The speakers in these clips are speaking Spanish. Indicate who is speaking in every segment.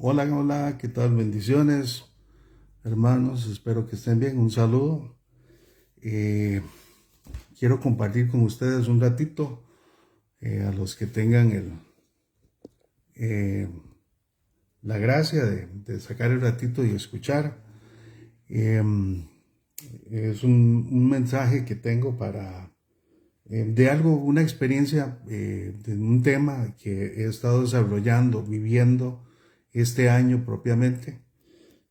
Speaker 1: Hola, hola, ¿qué tal? Bendiciones, hermanos, espero que estén bien. Un saludo. Eh, Quiero compartir con ustedes un ratito, a los que tengan eh, la gracia de sacar el ratito y escuchar. Eh, es un mensaje que tengo de algo, una experiencia, de un tema que he estado desarrollando, viviendo este año propiamente.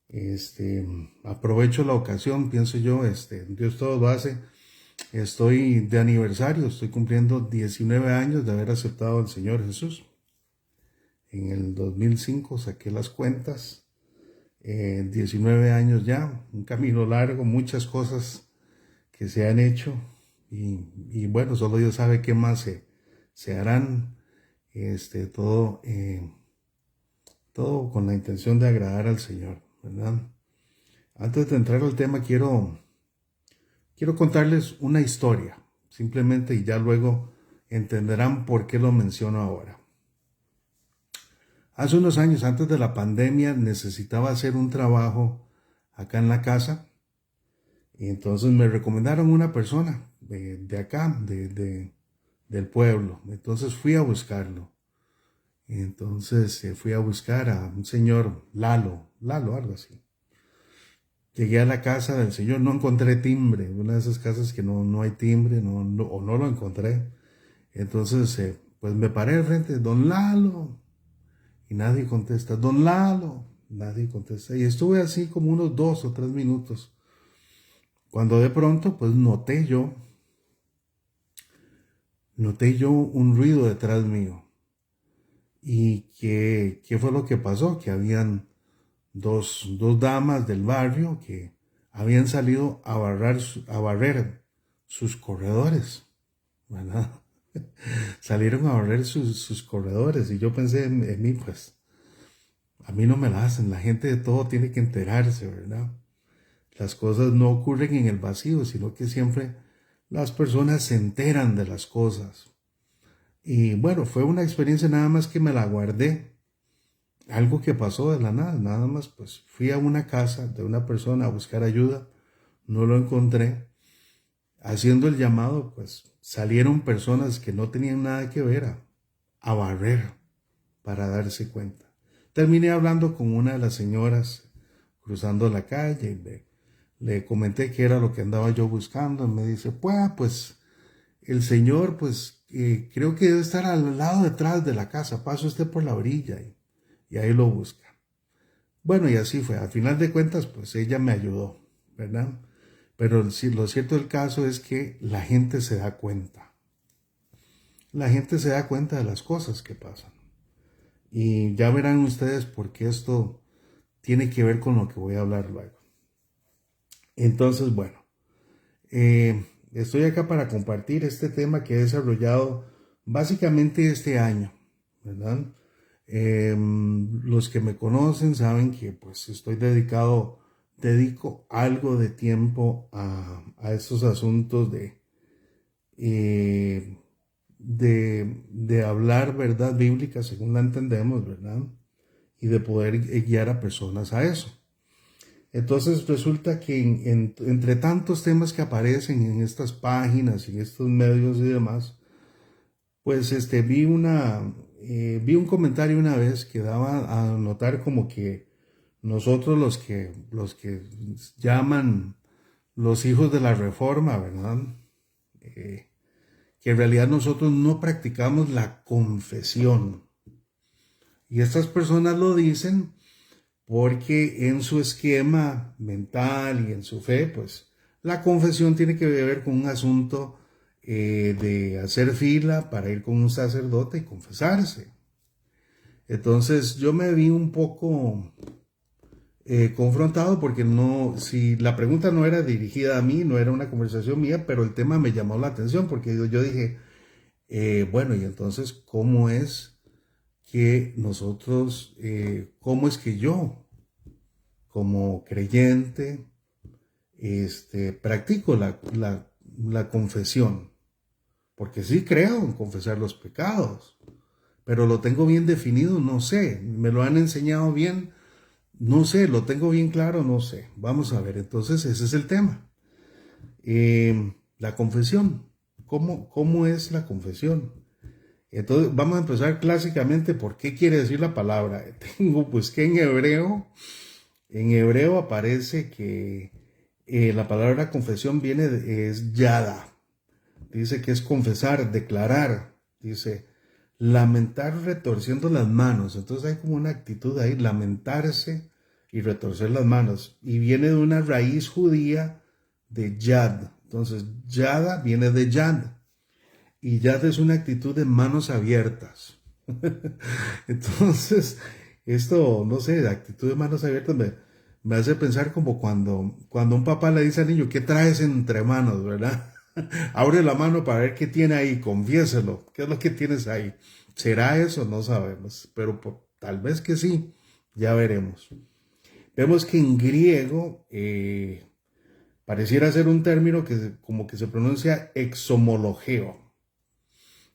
Speaker 1: Este, Aprovecho la ocasión, pienso yo, Dios todo lo hace. Estoy de aniversario, estoy cumpliendo 19 años de haber aceptado al Señor Jesús. En el 2005 saqué las cuentas, 19 años ya, un camino largo, muchas cosas que se han hecho y bueno, solo Dios sabe qué más se harán, todo, todo con la intención de agradar al Señor, ¿verdad? Antes de entrar al tema, quiero contarles una historia, simplemente, y ya luego entenderán por qué lo menciono ahora. Hace unos años, antes de la pandemia, necesitaba hacer un trabajo acá en la casa y entonces me recomendaron una persona de acá, del pueblo. Entonces fui a buscarlo. Entonces fui a buscar a un señor Lalo, algo así. Llegué a la casa del señor, no encontré timbre, una de esas casas que no hay timbre, o no lo encontré. Entonces, pues me paré al frente, don Lalo, y nadie contesta, don Lalo, nadie contesta. Y estuve así como unos 2 o 3 minutos, cuando de pronto, pues noté yo un ruido detrás mío. ¿Y qué fue lo que pasó? Que habían dos damas del barrio que habían salido a barrer sus corredores, ¿verdad? Salieron a barrer sus corredores y yo pensé en mí, pues a mí no me la hacen, la gente de todo tiene que enterarse, ¿verdad? Las cosas no ocurren en el vacío, sino que siempre las personas se enteran de las cosas. Y bueno, fue una experiencia nada más que me la guardé, algo que pasó de la nada, nada más pues fui a una casa de una persona a buscar ayuda, no lo encontré, haciendo el llamado pues salieron personas que no tenían nada que ver a barrer para darse cuenta. Terminé hablando con una de las señoras cruzando la calle y le comenté qué era lo que andaba yo buscando y me dice, pues el señor pues creo que debe estar al lado detrás de la casa, pase usted por la orilla y ahí lo busca. Bueno, y así fue. Al final de cuentas, pues ella me ayudó, ¿verdad? Pero sí, lo cierto del caso es que la gente se da cuenta. La gente se da cuenta de las cosas que pasan. Y ya verán ustedes por qué esto tiene que ver con lo que voy a hablar luego. Entonces, bueno, estoy acá para compartir este tema que he desarrollado básicamente este año, ¿verdad? Los que me conocen saben que pues dedico algo de tiempo a estos asuntos eh, de hablar verdad bíblica según la entendemos, ¿verdad? Y de poder guiar a personas a eso. Entonces resulta que entre tantos temas que aparecen en estas páginas y en estos medios y demás, pues vi un comentario una vez que daba a notar como que nosotros los que llaman los hijos de la reforma, ¿verdad? Que en realidad nosotros no practicamos la confesión. Y estas personas lo dicen porque en su esquema mental y en su fe, pues la confesión tiene que ver con un asunto de hacer fila para ir con un sacerdote y confesarse. Entonces yo me vi un poco confrontado porque no, si la pregunta no era dirigida a mí, no era una conversación mía, pero el tema me llamó la atención porque yo dije, bueno, y entonces, ¿cómo es que nosotros, cómo es que yo, como creyente, practico la confesión? Porque sí creo en confesar los pecados, pero lo tengo bien definido, no sé, me lo han enseñado bien, no sé, lo tengo bien claro, no sé. Vamos a ver, entonces ese es el tema. La confesión, ¿cómo es la confesión? Entonces vamos a empezar clásicamente por qué quiere decir la palabra. Tengo pues que en hebreo aparece que la palabra confesión es yada. Dice que es confesar, declarar. Dice lamentar retorciendo las manos. Entonces hay como una actitud ahí, lamentarse y retorcer las manos. Y viene de una raíz judía de yad. Entonces yada viene de yad. Y yad es una actitud de manos abiertas. Entonces, esto, no sé, de actitud de manos abiertas me hace pensar como cuando un papá le dice al niño, ¿qué traes entre manos, verdad? Abre la mano para ver qué tiene ahí, confiéselo, ¿qué es lo que tienes ahí? ¿Será eso? No sabemos, pero tal vez que sí, ya veremos. Vemos que en griego pareciera ser un término como que se pronuncia exomologeo,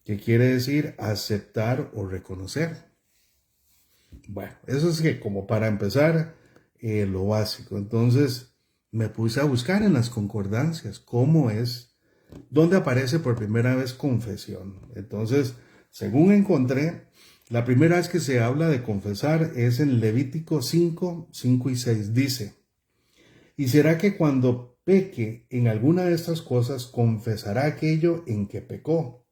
Speaker 1: que quiere decir aceptar o reconocer. Bueno, eso es que como para empezar, lo básico. Entonces me puse a buscar en las concordancias cómo es, dónde aparece por primera vez confesión. Entonces, según encontré, la primera vez que se habla de confesar es en Levítico 5, 5 y 6. Dice, y será que cuando peque en alguna de estas cosas, confesará aquello en que pecó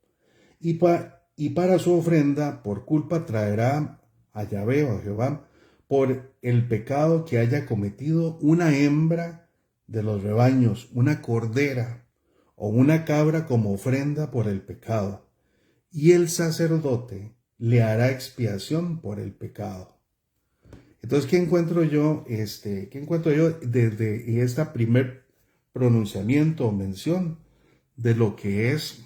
Speaker 1: y para su ofrenda por culpa traerá a Yahvé o a Jehová por el pecado que haya cometido una hembra de los rebaños, una cordera o una cabra como ofrenda por el pecado. Y el sacerdote le hará expiación por el pecado. Entonces, ¿qué encuentro yo desde esta primer pronunciamiento o mención de lo que es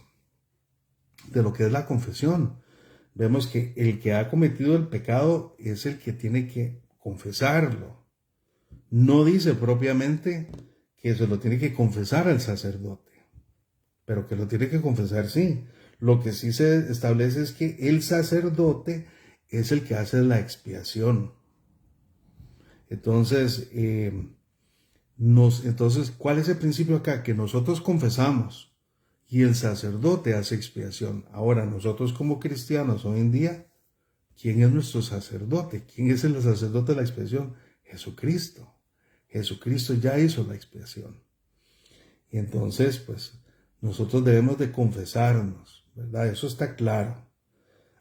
Speaker 1: la confesión? Vemos que el que ha cometido el pecado es el que tiene que confesarlo. No dice propiamente que se lo tiene que confesar al sacerdote, pero que lo tiene que confesar, sí. Lo que sí se establece es que el sacerdote es el que hace la expiación. Entonces, ¿cuál es el principio acá? Que nosotros confesamos y el sacerdote hace expiación. Ahora, nosotros como cristianos hoy en día, ¿quién es nuestro sacerdote? ¿Quién es el sacerdote de la expiación? Jesucristo. Jesucristo ya hizo la expiación. Y entonces, pues, nosotros debemos de confesarnos, ¿verdad? Eso está claro.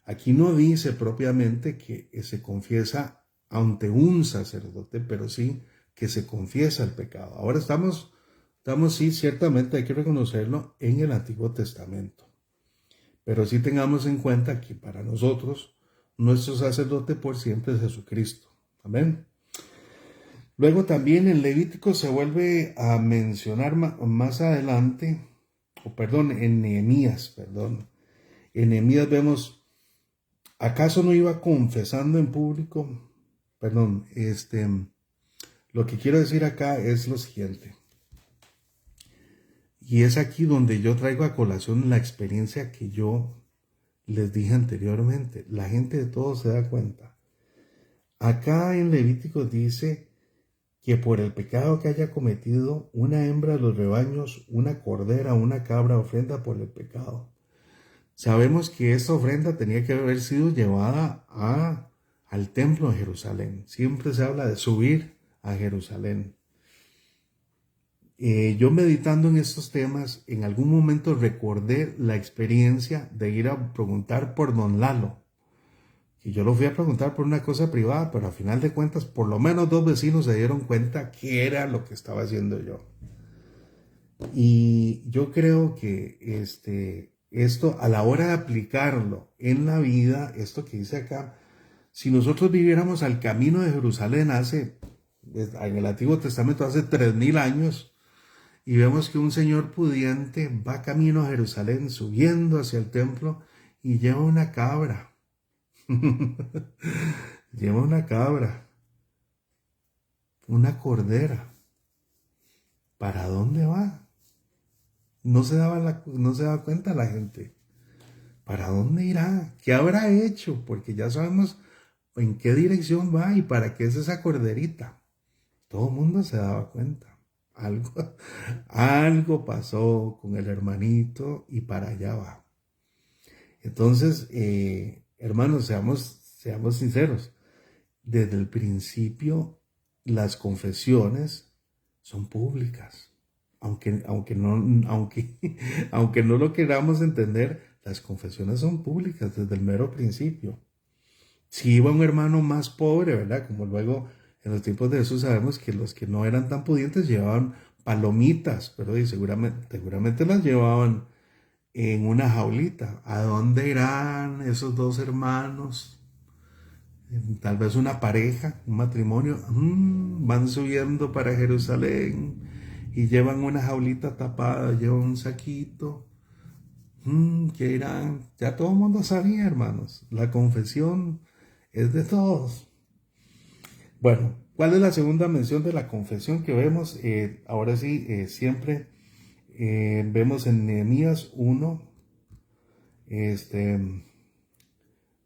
Speaker 1: Aquí no dice propiamente que se confiesa ante un sacerdote, pero sí que se confiesa el pecado. Ahora estamos sí, ciertamente hay que reconocerlo en el Antiguo Testamento. Pero sí tengamos en cuenta que para nosotros, nuestro sacerdote por siempre es Jesucristo. Amén. Luego también en Levítico se vuelve a mencionar más adelante, en Nehemías, En Nehemías vemos, ¿acaso no iba confesando en público? Lo que quiero decir acá es lo siguiente. Y es aquí donde yo traigo a colación la experiencia que yo les dije anteriormente. La gente de todo se da cuenta. Acá en Levítico dice que por el pecado que haya cometido una hembra de los rebaños, una cordera, una cabra, ofrenda por el pecado. Sabemos que esta ofrenda tenía que haber sido llevada al templo de Jerusalén. Siempre se habla de subir a Jerusalén. Yo meditando en estos temas, en algún momento recordé la experiencia de ir a preguntar por don Lalo. Y yo lo fui a preguntar por una cosa privada, pero a final de cuentas, por lo menos 2 vecinos se dieron cuenta qué era lo que estaba haciendo yo. Y yo creo que esto, a la hora de aplicarlo en la vida, esto que dice acá, si nosotros viviéramos al camino de Jerusalén en el Antiguo Testamento hace 3000 años, y vemos que un señor pudiente va camino a Jerusalén subiendo hacia el templo y lleva una cabra. Lleva una cabra, una cordera. ¿Para dónde va? No se daba cuenta la gente. ¿para dónde irá? ¿Qué habrá hecho? Porque ya sabemos en qué dirección va y para qué es esa corderita. Todo el mundo se daba cuenta. Algo, algo pasó con el hermanito y para allá va. Entonces, hermanos, seamos sinceros. Desde el principio, las confesiones son públicas. Aunque, aunque no lo queramos entender, las confesiones son públicas desde el mero principio. Si iba un hermano más pobre, ¿verdad? Como luego en los tiempos de Jesús sabemos que los que no eran tan pudientes llevaban palomitas, pero seguramente las llevaban en una jaulita. ¿A dónde irán esos dos hermanos? Tal vez una pareja, un matrimonio, van subiendo para Jerusalén y llevan una jaulita tapada, llevan un saquito. ¿Qué irán? Ya todo el mundo sabía, hermanos. La confesión es de todos. Bueno, ¿cuál es la segunda mención de la confesión que vemos? Ahora sí, siempre vemos en Nehemías 1,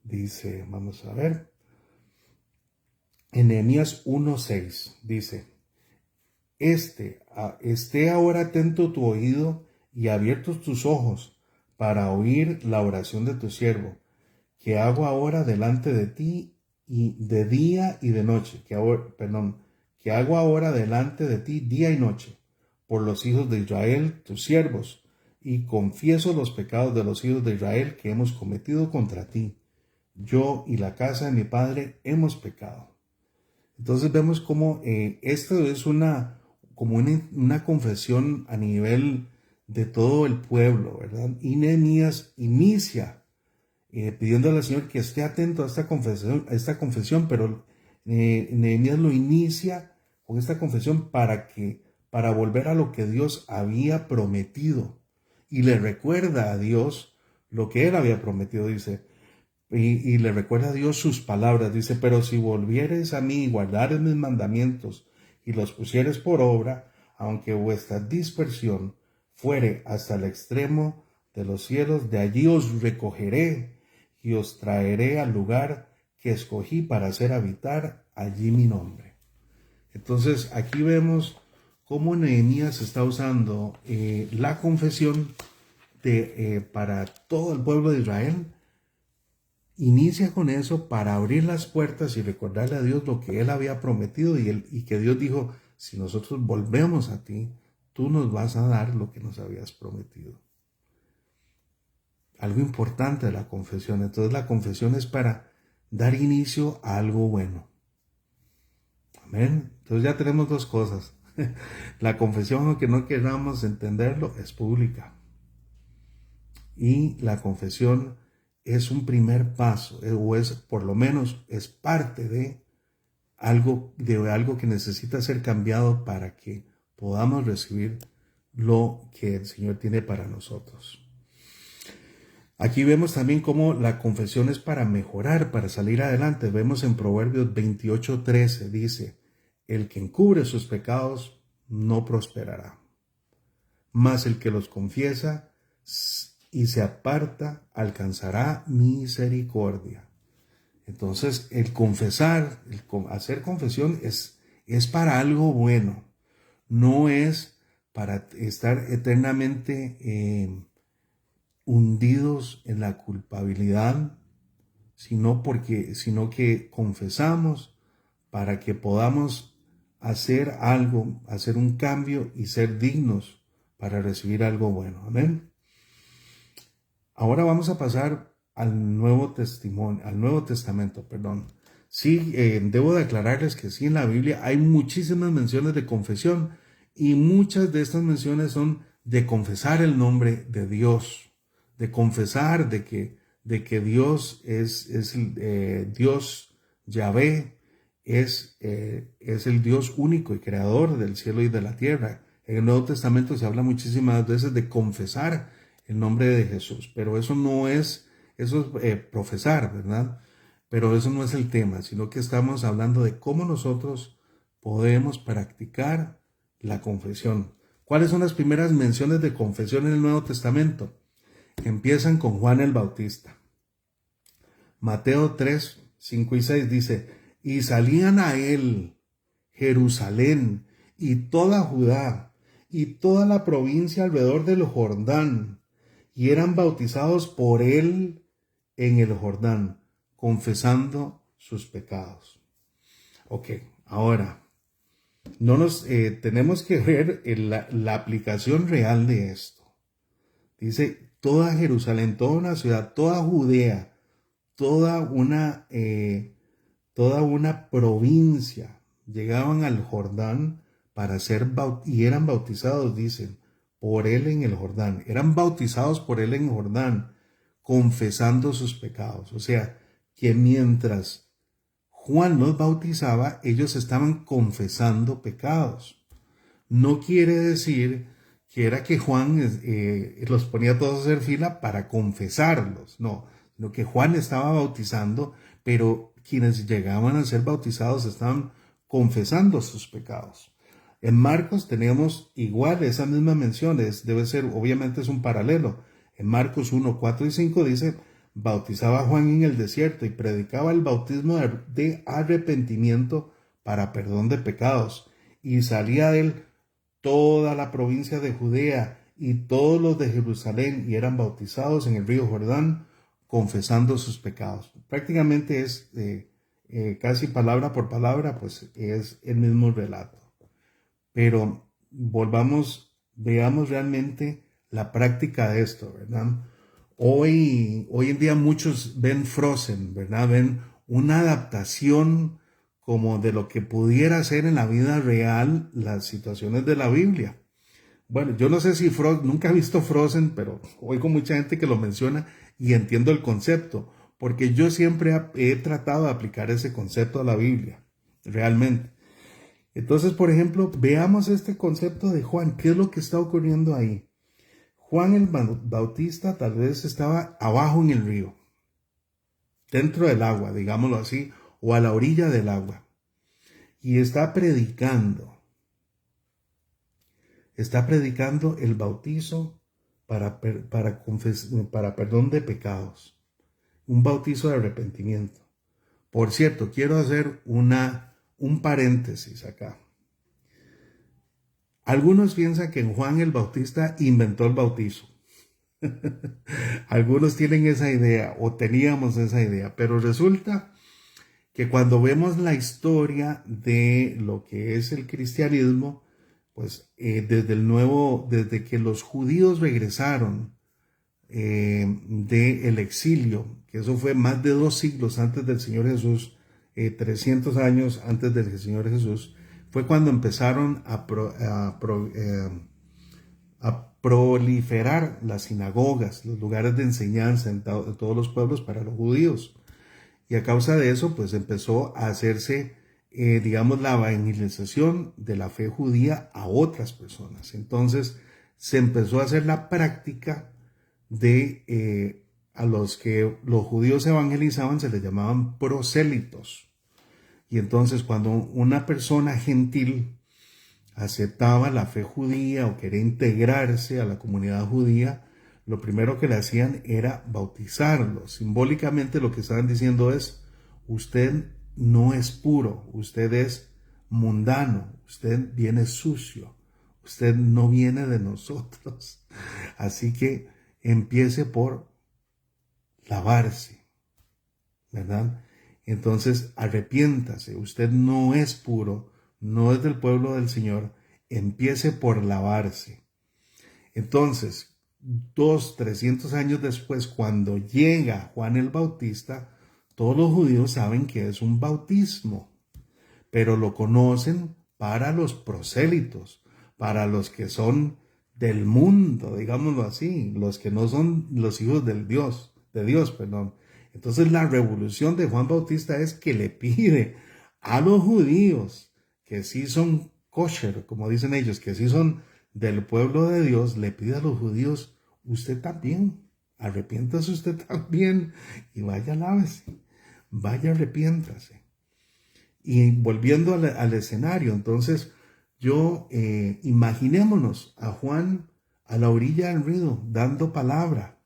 Speaker 1: dice, vamos a ver, en Nehemías 1:6 dice, esté ahora atento tu oído y abiertos tus ojos para oír la oración de tu siervo, que hago ahora delante de ti y de día y de noche, que hago ahora delante de ti día y noche, por los hijos de Israel, tus siervos, y confieso los pecados de los hijos de Israel que hemos cometido contra ti. Yo y la casa de mi padre hemos pecado. Entonces vemos cómo esto es como una confesión a nivel de todo el pueblo, ¿verdad? Y Nehemías inicia pidiéndole al Señor que esté atento a esta confesión, pero Nehemías lo inicia con esta confesión para volver a lo que Dios había prometido y le recuerda a Dios lo que él había prometido, dice, y le recuerda a Dios sus palabras, dice, pero si volvieres a mí y guardares mis mandamientos y los pusieres por obra, aunque vuestra dispersión fuere hasta el extremo de los cielos, de allí os recogeré y os traeré al lugar que escogí para hacer habitar allí mi nombre. Entonces aquí vemos cómo Nehemías está usando la confesión para todo el pueblo de Israel. Inicia con eso para abrir las puertas y recordarle a Dios lo que él había prometido y que Dios dijo, si nosotros volvemos a ti, tú nos vas a dar lo que nos habías prometido. Algo importante de la confesión. Entonces la confesión es para dar inicio a algo bueno. Amén. Entonces ya tenemos dos cosas. La confesión, aunque no queramos entenderlo, es pública. Y la confesión es un primer paso, o es por lo menos es parte de algo que necesita ser cambiado para que podamos recibir lo que el Señor tiene para nosotros. Aquí vemos también cómo la confesión es para mejorar, para salir adelante. Vemos en Proverbios 28:13, dice, el que encubre sus pecados no prosperará, mas el que los confiesa y se aparta alcanzará misericordia. Entonces, el confesar, hacer confesión es para algo bueno, no es para estar eternamente hundidos en la culpabilidad, sino que confesamos para que podamos hacer algo, hacer un cambio y ser dignos para recibir algo bueno. Amén. Ahora vamos a pasar al Nuevo Testamento, perdón. Sí, debo de aclararles que sí, en la Biblia hay muchísimas menciones de confesión y muchas de estas menciones son de confesar el nombre de Dios, de confesar de que Dios es el Dios Yahvé, es el Dios único y creador del cielo y de la tierra. En el Nuevo Testamento se habla muchísimas veces de confesar el nombre de Jesús, pero eso es profesar, ¿verdad? Pero eso no es el tema, sino que estamos hablando de cómo nosotros podemos practicar la confesión. ¿Cuáles son las primeras menciones de confesión en el Nuevo Testamento? Empiezan con Juan el Bautista. Mateo 3, 5 y 6 dice, y salían a él Jerusalén y toda Judá y toda la provincia alrededor del Jordán, y eran bautizados por él en el Jordán, confesando sus pecados. Ok, ahora, no nos tenemos que ver la aplicación real de esto. Dice, toda Jerusalén, toda una ciudad, toda Judea, toda una provincia, llegaban al Jordán para ser y eran bautizados, dicen, por él en el Jordán. Eran bautizados por él en el Jordán, confesando sus pecados. O sea, que mientras Juan los bautizaba, ellos estaban confesando pecados. No quiere decir que era que Juan los ponía todos a hacer fila para confesarlos, no, sino que Juan estaba bautizando, pero quienes llegaban a ser bautizados estaban confesando sus pecados. En Marcos tenemos igual esa misma mención, debe ser, obviamente es un paralelo. En Marcos 1, 4 y 5 dice, bautizaba a Juan en el desierto y predicaba el bautismo de arrepentimiento para perdón de pecados, y salía de él toda la provincia de Judea y todos los de Jerusalén, y eran bautizados en el río Jordán, confesando sus pecados. Prácticamente es casi palabra por palabra, pues es el mismo relato. Pero veamos realmente la práctica de esto, ¿verdad? Hoy en día muchos ven Frozen, ¿verdad? Ven una adaptación como de lo que pudiera ser en la vida real las situaciones de la Biblia. Bueno, yo no sé si nunca he visto Frozen, pero oigo mucha gente que lo menciona y entiendo el concepto, porque yo siempre he tratado de aplicar ese concepto a la Biblia, realmente. Entonces, por ejemplo, veamos este concepto de Juan. ¿Qué es lo que está ocurriendo ahí? Juan el Bautista tal vez estaba abajo en el río, dentro del agua, digámoslo así, o a la orilla del agua, y está predicando el bautizo para perdón de pecados, un bautizo de arrepentimiento. Por cierto, quiero hacer un paréntesis acá. Algunos piensan que Juan el Bautista inventó el bautizo. Algunos tienen esa idea o teníamos esa idea, pero resulta que cuando vemos la historia de lo que es el cristianismo, pues desde que los judíos regresaron del exilio, que eso fue más de 2 siglos antes del Señor Jesús, 300 años antes del Señor Jesús, fue cuando empezaron a proliferar las sinagogas, los lugares de enseñanza en todos los pueblos para los judíos. Y a causa de eso, pues empezó a hacerse, digamos, la evangelización de la fe judía a otras personas. Entonces, se empezó a hacer la práctica de a los que los judíos evangelizaban, se les llamaban prosélitos. Y entonces, cuando una persona gentil aceptaba la fe judía o quería integrarse a la comunidad judía, lo primero que le hacían era bautizarlo. Simbólicamente lo que estaban diciendo es, usted no es puro, usted es mundano, usted viene sucio, usted no viene de nosotros. Así que empiece por lavarse, ¿verdad? Entonces arrepiéntase, usted no es puro, no es del pueblo del Señor, empiece por lavarse. Entonces, 300 años después, cuando llega Juan el Bautista, todos los judíos saben que es un bautismo, pero lo conocen para los prosélitos, para los que son del mundo, digámoslo así, los que no son los hijos de Dios. Entonces la revolución de Juan Bautista es que le pide a los judíos que sí son kosher, como dicen ellos, que sí son del pueblo de Dios, le pide a los judíos, usted también, arrepiéntase usted también y vaya, lávese, vaya, arrepiéntase. Y volviendo al escenario, entonces imaginémonos a Juan a la orilla del río dando palabra,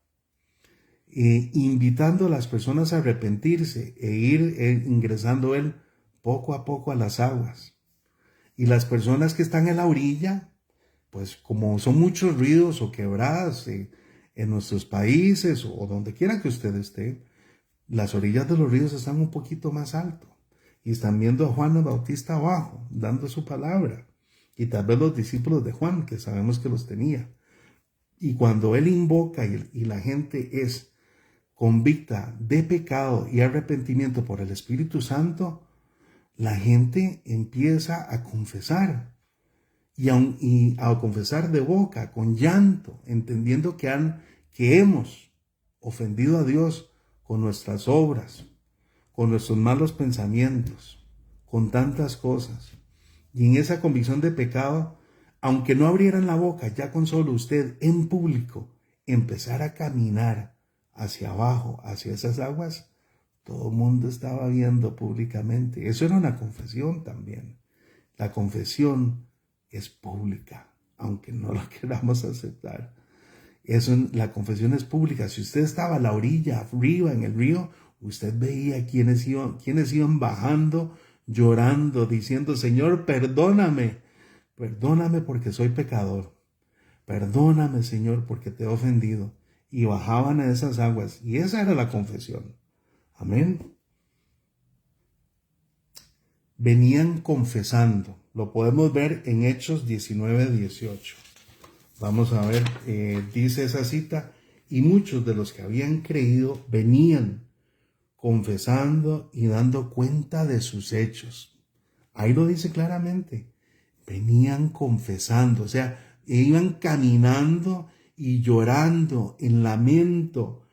Speaker 1: invitando a las personas a arrepentirse e ir ingresando él poco a poco a las aguas. Y las personas que están en la orilla, pues como son muchos ríos o quebradas en nuestros países o donde quiera que usted esté, las orillas de los ríos están un poquito más alto y están viendo a Juan el Bautista abajo, dando su palabra. Y tal vez los discípulos de Juan, que sabemos que los tenía. Y cuando él invoca y la gente es convicta de pecado y arrepentimiento por el Espíritu Santo, la gente empieza a confesar y a confesar de boca, con llanto, entendiendo que hemos ofendido a Dios con nuestras obras, con nuestros malos pensamientos, con tantas cosas. Y en esa convicción de pecado, aunque no abrieran la boca, ya con solo usted en público empezar a caminar hacia abajo, hacia esas aguas, todo el mundo estaba viendo públicamente. Eso era una confesión también. La confesión es pública, aunque no lo queramos aceptar. La confesión es pública. Si usted estaba a la orilla, arriba en el río, usted veía quienes iban bajando, llorando, diciendo: Señor, perdóname porque soy pecador. Perdóname, Señor, porque te he ofendido. Y bajaban a esas aguas. Y esa era la confesión. Amén. Venían confesando. Lo podemos ver en Hechos 19:18. Vamos a ver, dice esa cita: y muchos de los que habían creído venían confesando y dando cuenta de sus hechos. Ahí lo dice claramente. Venían confesando, o sea, iban caminando y llorando en lamento,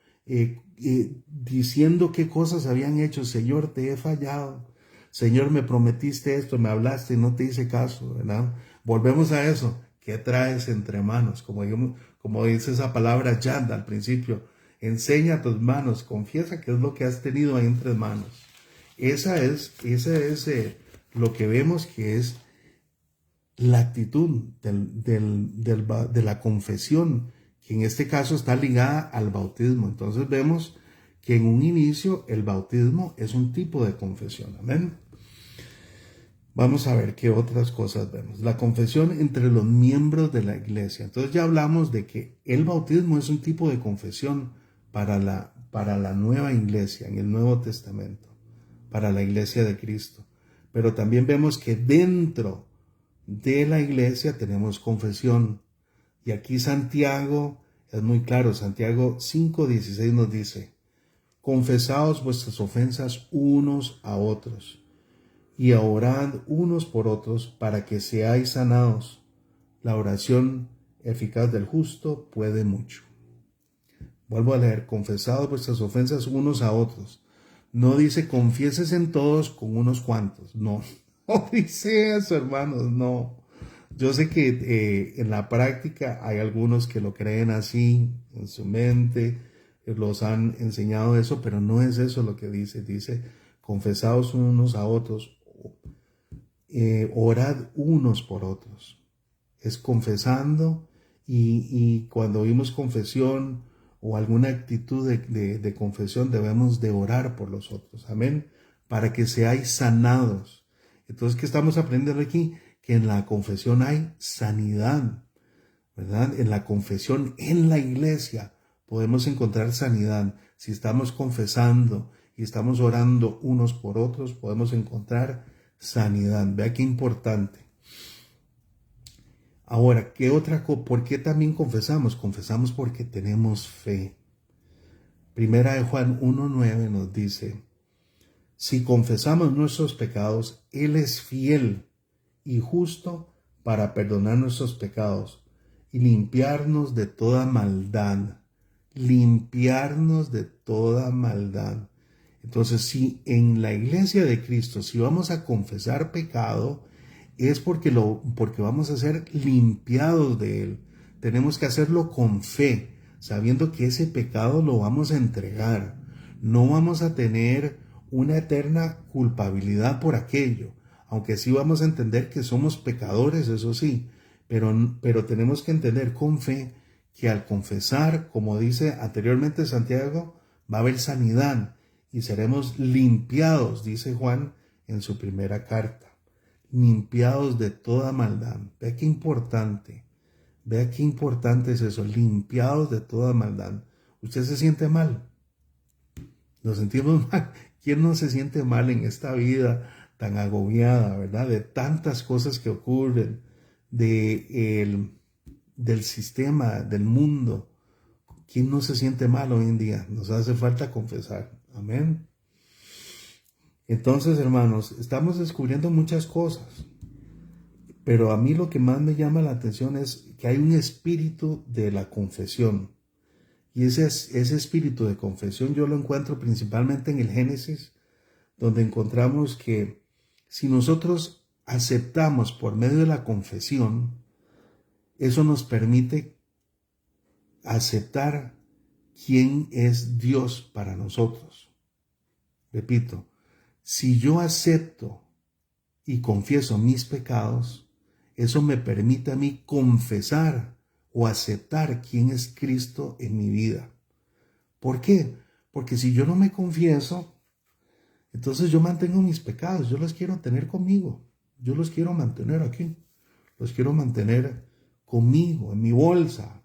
Speaker 1: diciendo qué cosas habían hecho. Señor, te he fallado. Señor, me prometiste esto, me hablaste y no te hice caso, ¿verdad? Volvemos a eso. ¿Qué traes entre manos? Como dice esa palabra yad al principio. Enseña tus manos, confiesa qué es lo que has tenido ahí entre manos. Esa es lo que vemos que es la actitud de la confesión, que en este caso está ligada al bautismo. Entonces vemos que en un inicio el bautismo es un tipo de confesión. Amén. Vamos a ver qué otras cosas vemos. La confesión entre los miembros de la iglesia. Entonces ya hablamos de que el bautismo es un tipo de confesión para la nueva iglesia, en el Nuevo Testamento, para la iglesia de Cristo. Pero también vemos que dentro de la iglesia tenemos confesión. Y aquí Santiago es muy claro. Santiago 5:16 nos dice: confesaos vuestras ofensas unos a otros y orad unos por otros para que seáis sanados. La oración eficaz del justo puede mucho. Vuelvo a leer: confesaos vuestras ofensas unos a otros. No dice confieses en todos con unos cuantos. No, no dice eso, hermanos, no. Yo sé que en la práctica hay algunos que lo creen así en su mente, los han enseñado eso, pero no es eso lo que dice. Dice: confesaos unos a otros, orad unos por otros. Es confesando, y cuando oímos confesión o alguna actitud de confesión, debemos de orar por los otros. Amén. Para que seáis sanados. Entonces, ¿qué estamos aprendiendo aquí? Que en la confesión hay sanidad, ¿verdad? En la confesión, en la iglesia, podemos encontrar sanidad. Si estamos confesando y estamos orando unos por otros, podemos encontrar sanidad. Vea qué importante. Ahora, ¿por qué también confesamos? Confesamos porque tenemos fe. Primera de Juan 1:9 nos dice: si confesamos nuestros pecados, Él es fiel y justo para perdonar nuestros pecados y limpiarnos de toda maldad. Limpiarnos de toda maldad. Entonces, si en la iglesia de Cristo, si vamos a confesar pecado, es porque vamos a ser limpiados de él. Tenemos que hacerlo con fe, sabiendo que ese pecado lo vamos a entregar. No vamos a tener una eterna culpabilidad por aquello, aunque sí vamos a entender que somos pecadores, eso sí, pero tenemos que entender con fe que al confesar, como dice anteriormente Santiago, va a haber sanidad y seremos limpiados, dice Juan en su primera carta, limpiados de toda maldad. Vea qué importante, vea qué importante es eso, limpiados de toda maldad. ¿Usted se siente mal? Nos sentimos mal. ¿Quién no se siente mal en esta vida tan agobiada, verdad? De tantas cosas que ocurren, del sistema, del mundo. ¿Quién no se siente mal hoy en día? Nos hace falta confesar. Amén. Entonces, hermanos, estamos descubriendo muchas cosas. Pero a mí lo que más me llama la atención es que hay un espíritu de la confesión. Y ese espíritu de confesión yo lo encuentro principalmente en el Génesis, donde encontramos que si nosotros aceptamos por medio de la confesión, eso nos permite aceptar quién es Dios para nosotros. Repito, si yo acepto y confieso mis pecados, eso me permite a mí confesar o aceptar quién es Cristo en mi vida. ¿Por qué? Porque si yo no me confieso, entonces yo mantengo mis pecados, yo los quiero tener conmigo, yo los quiero mantener aquí, los quiero mantener conmigo, en mi bolsa,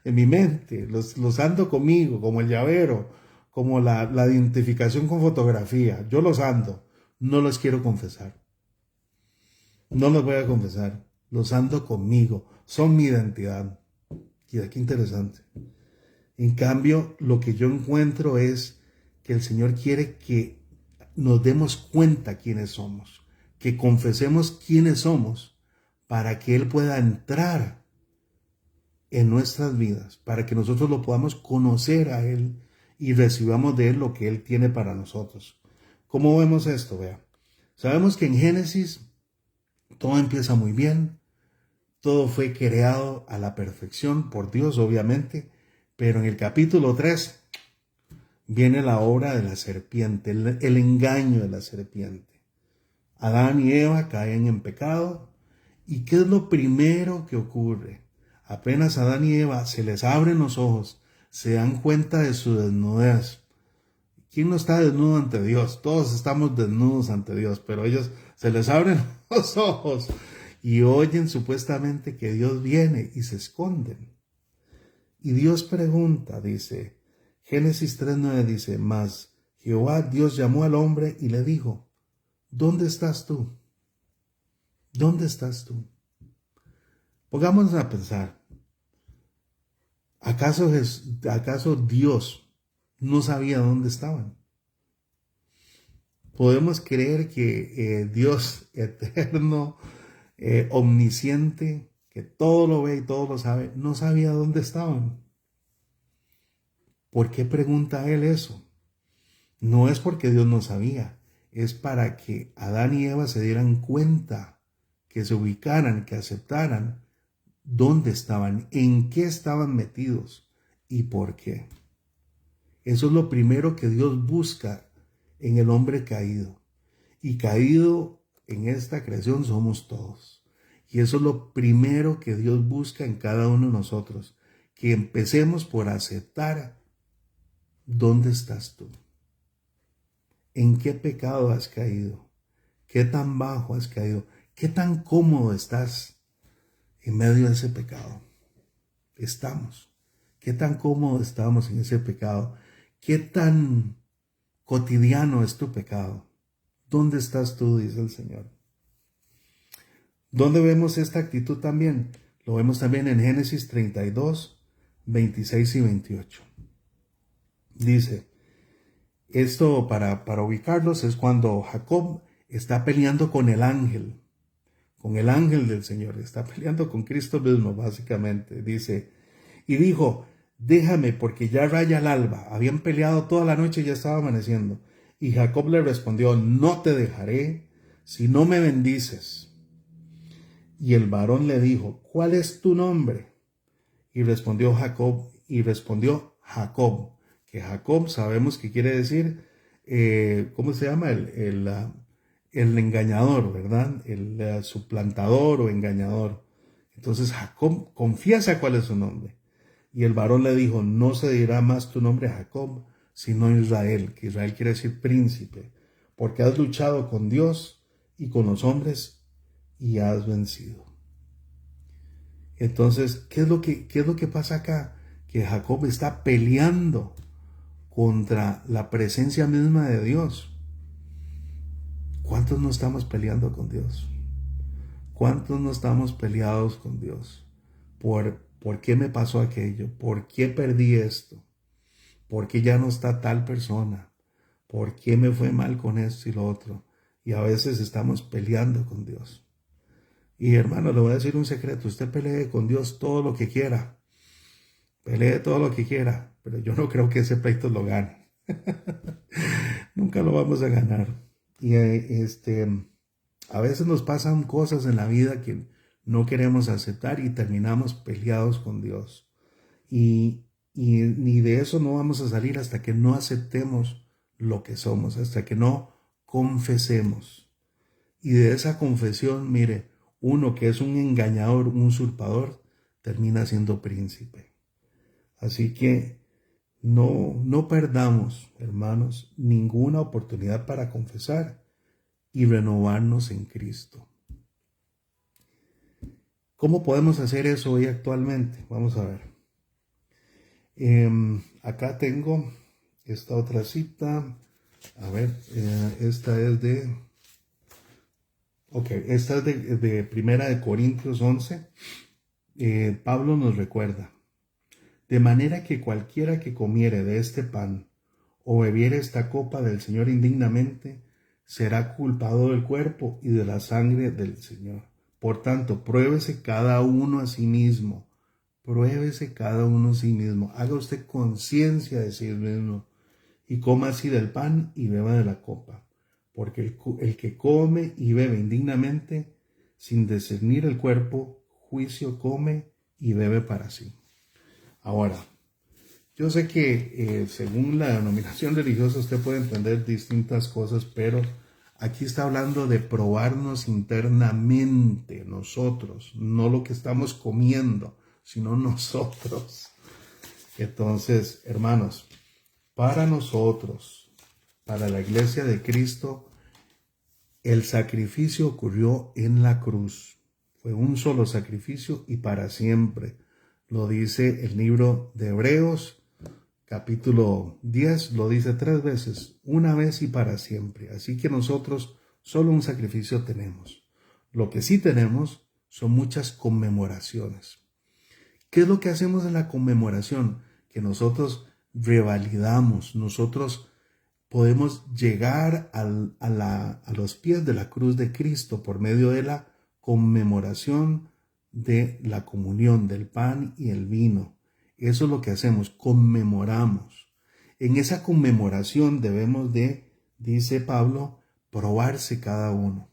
Speaker 1: en mi mente, los ando conmigo, como el llavero, como la identificación con fotografía, yo los ando, no los quiero confesar, no los voy a confesar, los ando conmigo, son mi identidad. Y qué interesante. En cambio, lo que yo encuentro es que el Señor quiere que nos demos cuenta quiénes somos, que confesemos quiénes somos para que Él pueda entrar en nuestras vidas, para que nosotros lo podamos conocer a Él y recibamos de Él lo que Él tiene para nosotros. ¿Cómo vemos esto? Vea, sabemos que en Génesis todo empieza muy bien, todo fue creado a la perfección por Dios, obviamente, pero en el capítulo 3 viene la obra de la serpiente, el engaño de la serpiente. Adán y Eva caen en pecado. ¿Y qué es lo primero que ocurre? Apenas Adán y Eva se les abren los ojos, se dan cuenta de su desnudez. ¿Quién no está desnudo ante Dios? Todos estamos desnudos ante Dios, pero ellos se les abren los ojos y oyen supuestamente que Dios viene y se esconden. Y Dios pregunta, dice, Génesis 3:9 dice, mas Jehová Dios llamó al hombre y le dijo, ¿dónde estás tú? ¿Dónde estás tú? Pongámonos a pensar, ¿acaso Dios no sabía dónde estaban? Podemos creer que Dios eterno, omnisciente, que todo lo ve y todo lo sabe, no sabía dónde estaban. ¿Por qué pregunta Él eso? No es porque Dios no sabía, es para que Adán y Eva se dieran cuenta, que se ubicaran, que aceptaran dónde estaban, en qué estaban metidos y por qué. Eso es lo primero que Dios busca en el hombre caído. Y caído en esta creación somos todos. Y eso es lo primero que Dios busca en cada uno de nosotros. Que empecemos por aceptar dónde estás tú. ¿En qué pecado has caído? ¿Qué tan bajo has caído? ¿Qué tan cómodo estás en medio de ese pecado? Estamos. ¿Qué tan cómodo estamos en ese pecado? ¿Qué tan cotidiano es tu pecado? ¿Dónde estás tú? Dice el Señor. ¿Dónde vemos esta actitud también? Lo vemos también en Génesis 32, 26 y 28. Dice, esto para ubicarlos es cuando Jacob está peleando con el ángel del Señor, está peleando con Cristo mismo, básicamente. Dice, y dijo, déjame porque ya raya el alba. Habían peleado toda la noche y ya estaba amaneciendo. Y Jacob le respondió, no te dejaré si no me bendices. Y el varón le dijo, ¿cuál es tu nombre? Y respondió Jacob, que Jacob sabemos que quiere decir, ¿cómo se llama? El engañador, ¿verdad? El suplantador o engañador. Entonces Jacob confiesa cuál es su nombre. Y el varón le dijo, no se dirá más tu nombre Jacob, sino Israel, que Israel quiere decir príncipe, porque has luchado con Dios y con los hombres y has vencido. Entonces, qué es lo que pasa acá? Que Jacob está peleando contra la presencia misma de Dios. ¿Cuántos no estamos peleando con Dios? ¿Cuántos no estamos peleados con Dios? ¿Por qué me pasó aquello? ¿Por qué perdí esto? ¿Por qué ya no está tal persona? ¿Por qué me fue mal con esto y lo otro? Y a veces estamos peleando con Dios. Y hermano, le voy a decir un secreto. Usted pelee con Dios todo lo que quiera. Pelee todo lo que quiera. Pero yo no creo que ese pleito lo gane. Nunca lo vamos a ganar. Y a veces nos pasan cosas en la vida que no queremos aceptar y terminamos peleados con Dios. Y ni de eso no vamos a salir hasta que no aceptemos lo que somos, hasta que no confesemos. Y de esa confesión, mire, uno que es un engañador, un usurpador, termina siendo príncipe. Así que no perdamos, hermanos, ninguna oportunidad para confesar y renovarnos en Cristo. ¿Cómo podemos hacer eso hoy actualmente? Vamos a ver. Acá tengo esta otra cita. A ver, esta es de... Ok, esta es de Primera de Corintios 11. Pablo nos recuerda. De manera que cualquiera que comiere de este pan o bebiere esta copa del Señor indignamente, será culpado del cuerpo y de la sangre del Señor. Por tanto, pruébese cada uno a sí mismo. Pruébese cada uno a sí mismo. Haga usted conciencia de sí mismo y coma así del pan y beba de la copa. Porque el que come y bebe indignamente, sin discernir el cuerpo, juicio come y bebe para sí. Ahora, yo sé que según la denominación religiosa usted puede entender distintas cosas, pero aquí está hablando de probarnos internamente nosotros, no lo que estamos comiendo, sino nosotros. Entonces, hermanos, para nosotros, para la iglesia de Cristo, el sacrificio ocurrió en la cruz. Fue un solo sacrificio y para siempre. Lo dice el libro de Hebreos, capítulo 10, lo dice 3 veces, una vez y para siempre. Así que nosotros solo un sacrificio tenemos. Lo que sí tenemos son muchas conmemoraciones. ¿Qué es lo que hacemos en la conmemoración? Que nosotros revalidamos, nosotros podemos llegar a los pies de la cruz de Cristo por medio de la conmemoración de la comunión del pan y el vino. Eso es lo que hacemos, conmemoramos. En esa conmemoración debemos de, dice Pablo, probarse cada uno.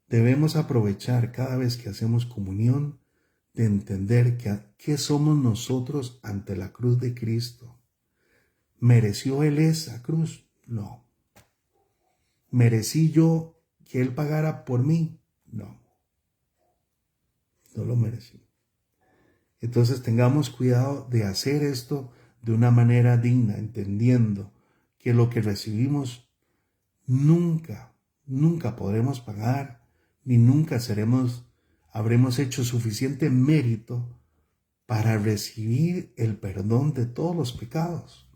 Speaker 1: Debemos aprovechar cada vez que hacemos comunión de entender qué somos nosotros ante la cruz de Cristo. ¿Mereció Él esa cruz? No. ¿Merecí yo que Él pagara por mí? No. No lo merecí. Entonces tengamos cuidado de hacer esto de una manera digna, entendiendo que lo que recibimos nunca podremos pagar, ni nunca habremos hecho suficiente mérito para recibir el perdón de todos los pecados.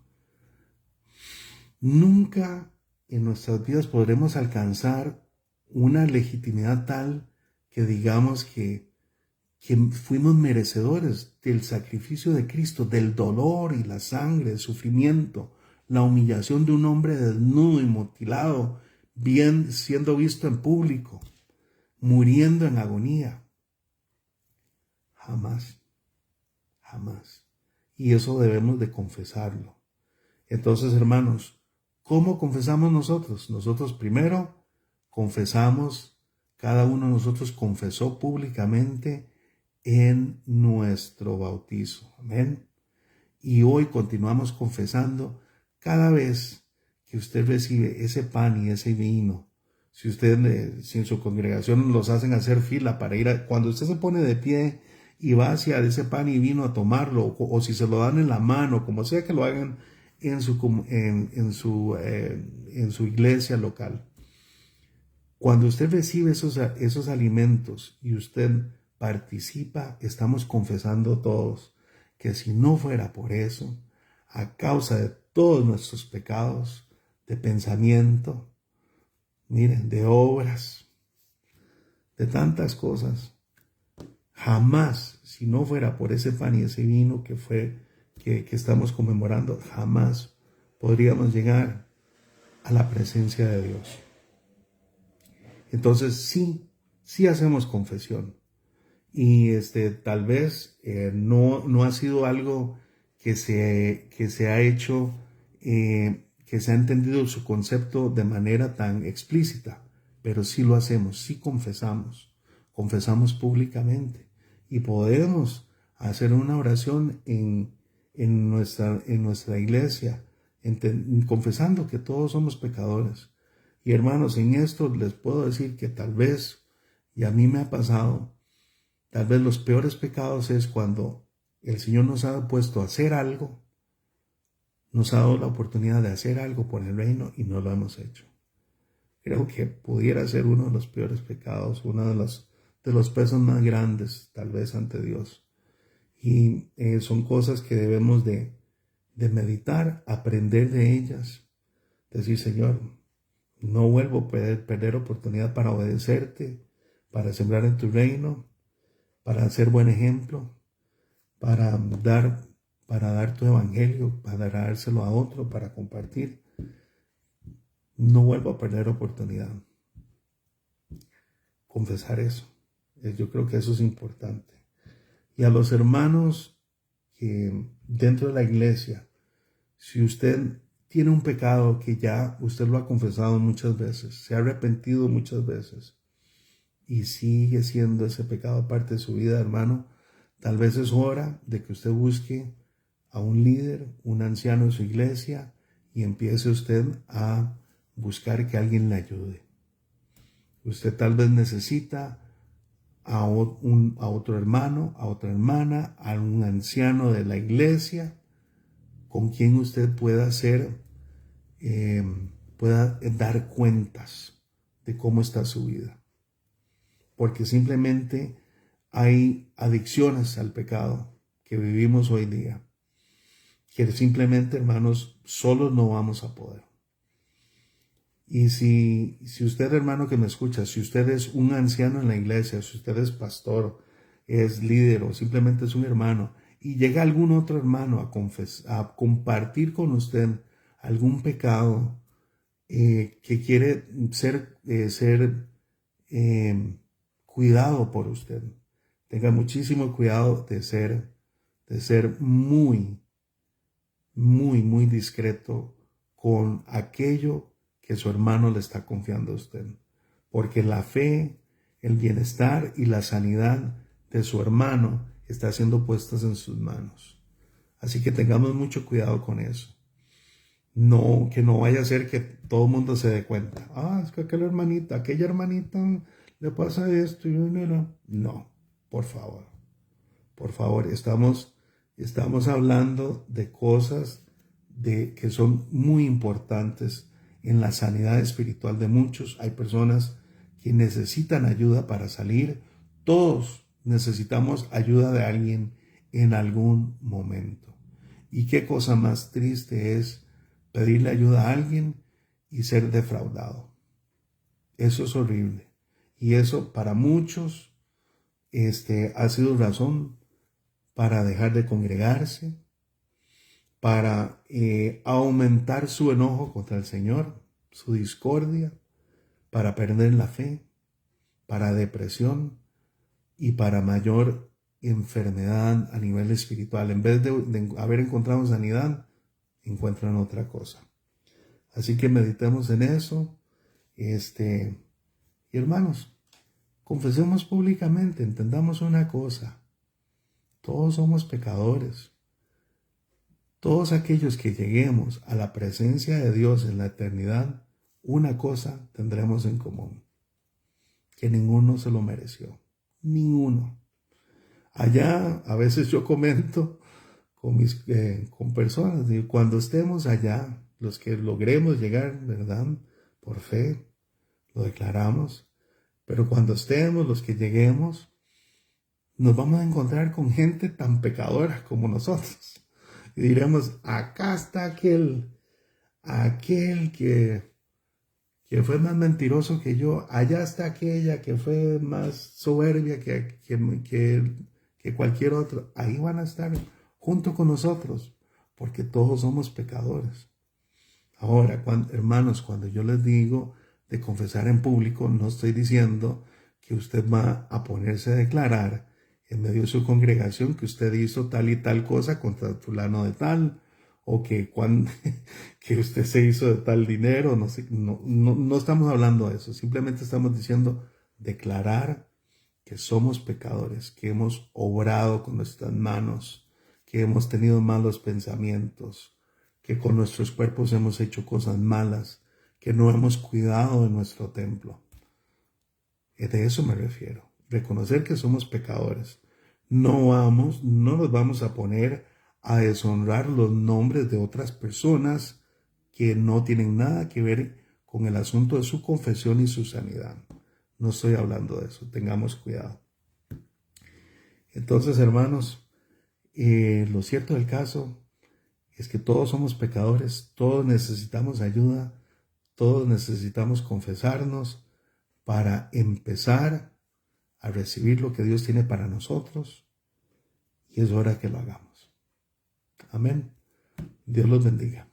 Speaker 1: Nunca en nuestras vidas podremos alcanzar una legitimidad tal que digamos que fuimos merecedores del sacrificio de Cristo, del dolor y la sangre, el sufrimiento, la humillación de un hombre desnudo y mutilado, bien siendo visto en público, muriendo en agonía. Jamás, jamás. Y eso debemos de confesarlo. Entonces, hermanos, ¿cómo confesamos nosotros? Nosotros primero confesamos, cada uno de nosotros confesó públicamente en nuestro bautizo. Amén. Y hoy continuamos confesando cada vez que usted recibe ese pan y ese vino. Si en su congregación los hacen hacer fila para cuando usted se pone de pie y va hacia ese pan y vino a tomarlo, o si se lo dan en la mano, como sea que lo hagan en su iglesia local. Cuando usted recibe esos alimentos y usted participa, estamos confesando todos que si no fuera por eso, a causa de todos nuestros pecados, de pensamiento, miren, de obras, de tantas cosas, jamás, si no fuera por ese pan y ese vino que estamos conmemorando, jamás podríamos llegar a la presencia de Dios. Entonces sí hacemos confesión. Y tal vez no ha sido algo que se ha hecho, que se ha entendido su concepto de manera tan explícita, pero sí lo hacemos, sí confesamos públicamente y podemos hacer una oración en nuestra iglesia, confesando que todos somos pecadores. Y hermanos, en esto les puedo decir que tal vez, y a mí me ha pasado, tal vez los peores pecados es cuando el Señor nos ha puesto a hacer algo, nos ha dado la oportunidad de hacer algo por el reino y no lo hemos hecho. Creo que pudiera ser uno de los peores pecados, uno de los pesos más grandes, tal vez ante Dios. Y son cosas que debemos de meditar, aprender de ellas, decir, Señor, no vuelvo a perder oportunidad para obedecerte, para sembrar en tu reino, para ser buen ejemplo, para dar tu evangelio, para dárselo a otro, para compartir. No vuelvo a perder oportunidad. Confesar eso. Yo creo que eso es importante. Y a los hermanos que dentro de la iglesia, si usted tiene un pecado que ya usted lo ha confesado muchas veces, se ha arrepentido muchas veces y sigue siendo ese pecado parte de su vida, hermano, tal vez es hora de que usted busque a un líder, un anciano de su iglesia y empiece usted a buscar que alguien le ayude. Usted tal vez necesita a otro hermano, a otra hermana, a un anciano de la iglesia con quien usted pueda pueda dar cuentas de cómo está su vida. Porque simplemente hay adicciones al pecado que vivimos hoy día, que simplemente, hermanos, solos no vamos a poder. Y si usted, hermano que me escucha, si usted es un anciano en la iglesia, si usted es pastor, es líder o simplemente es un hermano, y llega algún otro hermano a compartir con usted algún pecado que quiere ser cuidado por usted, tenga muchísimo cuidado de ser muy, muy, muy discreto con aquello que su hermano le está confiando a usted, porque la fe, el bienestar y la sanidad de su hermano está siendo puestas en sus manos. Así que tengamos mucho cuidado con eso. No, que no vaya a ser que todo el mundo se dé cuenta. Es que aquella hermanita le pasa esto. No, por favor, estamos hablando de cosas que son muy importantes en la sanidad espiritual de muchos. Hay personas que necesitan ayuda para salir. Todos necesitamos ayuda de alguien en algún momento. Y qué cosa más triste es pedirle ayuda a alguien y ser defraudado. Eso es horrible. Y eso para muchos ha sido razón para dejar de congregarse, para aumentar su enojo contra el Señor, su discordia, para perder la fe, para depresión y para mayor enfermedad a nivel espiritual. En vez de haber encontrado sanidad, encuentran otra cosa. Así que meditemos en eso. Y hermanos, confesemos públicamente, entendamos una cosa. Todos somos pecadores. Todos aquellos que lleguemos a la presencia de Dios en la eternidad, una cosa tendremos en común, que ninguno se lo mereció. Ninguno. Allá a veces yo comento con personas, digo, cuando estemos allá, los que logremos llegar, ¿verdad? Por fe, lo declaramos, pero cuando estemos, los que lleguemos, nos vamos a encontrar con gente tan pecadora como nosotros. Y diremos, acá está aquel que fue más mentiroso que yo, allá está aquella que fue más soberbia que cualquier otro. Ahí van a estar junto con nosotros, porque todos somos pecadores. Ahora, hermanos, cuando yo les digo de confesar en público, no estoy diciendo que usted va a ponerse a declarar en medio de su congregación que usted hizo tal y tal cosa contra fulano de tal, o que usted se hizo de tal dinero, no sé, no estamos hablando de eso, simplemente estamos diciendo declarar que somos pecadores, que hemos obrado con nuestras manos, que hemos tenido malos pensamientos, que con nuestros cuerpos hemos hecho cosas malas, que no hemos cuidado de nuestro templo. De eso me refiero, reconocer que somos pecadores. No nos vamos a poner a deshonrar los nombres de otras personas que no tienen nada que ver con el asunto de su confesión y su sanidad. No estoy hablando de eso, tengamos cuidado. Entonces, hermanos, lo cierto del caso es que todos somos pecadores, todos necesitamos ayuda, todos necesitamos confesarnos para empezar a recibir lo que Dios tiene para nosotros, y es hora que lo hagamos. Amén. Dios los bendiga.